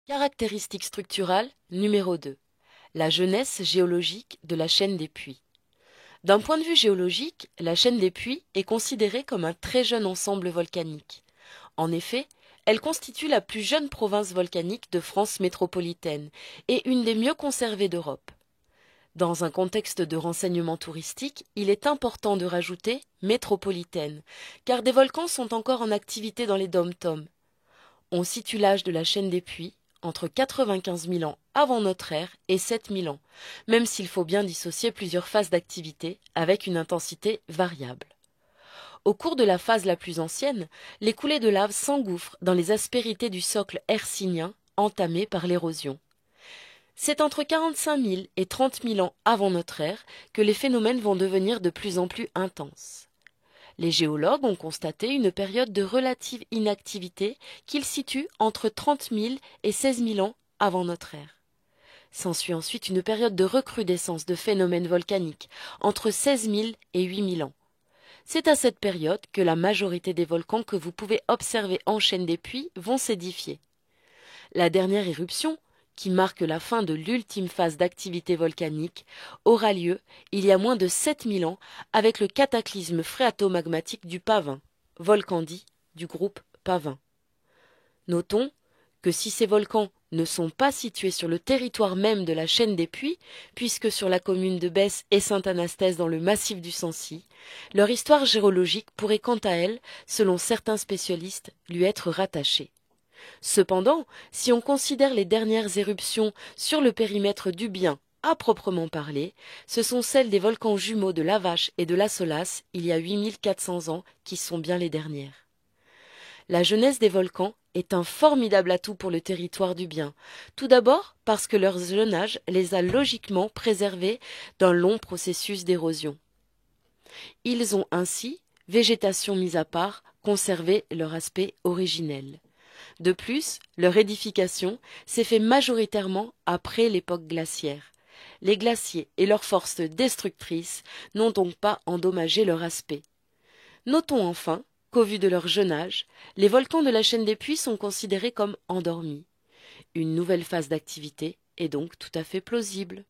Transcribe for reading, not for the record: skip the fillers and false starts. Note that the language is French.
Caractéristiques structurales numéro 2. La jeunesse géologique de la chaîne des Puys. D'un point de vue géologique, la chaîne des Puys est considérée comme un très jeune ensemble volcanique. En effet, elle constitue la plus jeune province volcanique de France métropolitaine et une des mieux conservées d'Europe. Dans un contexte de renseignement touristique, il est important de rajouter métropolitaine, car des volcans sont encore en activité dans les dom-toms. On situe l'âge de la chaîne des Puys entre 95 000 ans avant notre ère et 7 000 ans, même s'il faut bien dissocier plusieurs phases d'activité avec une intensité variable. Au cours de la phase la plus ancienne, les coulées de lave s'engouffrent dans les aspérités du socle hercynien entamé par l'érosion. C'est entre 45 000 et 30 000 ans avant notre ère que les phénomènes vont devenir de plus en plus intenses. Les géologues ont constaté une période de relative inactivité qu'ils situent entre 30 000 et 16 000 ans avant notre ère. S'ensuit ensuite une période de recrudescence de phénomènes volcaniques entre 16 000 et 8 000 ans. C'est à cette période que la majorité des volcans que vous pouvez observer en chaîne des Puys vont s'édifier. La dernière éruption, qui marque la fin de l'ultime phase d'activité volcanique, aura lieu il y a moins de 7000 ans avec le cataclysme phréato-magmatique du Pavin, volcan dit du groupe Pavin. Notons que si ces volcans ne sont pas situés sur le territoire même de la chaîne des Puys, puisque sur la commune de Besse et Sainte-Anastaise dans le massif du Sancy, leur histoire géologique pourrait quant à elle, selon certains spécialistes, lui être rattachée. Cependant, si on considère les dernières éruptions sur le périmètre du Bien à proprement parler, ce sont celles des volcans jumeaux de la Vache et de la Solace, il y a 8400 ans, qui sont bien les dernières. La jeunesse des volcans est un formidable atout pour le territoire du Bien. Tout d'abord parce que leur jeune âge les a logiquement préservés d'un long processus d'érosion. Ils ont ainsi, végétation mise à part, conservé leur aspect originel. De plus, leur édification s'est faite majoritairement après l'époque glaciaire. Les glaciers et leurs forces destructrices n'ont donc pas endommagé leur aspect. Notons enfin qu'au vu de leur jeune âge, les volcans de la chaîne des Puys sont considérés comme endormis. Une nouvelle phase d'activité est donc tout à fait plausible.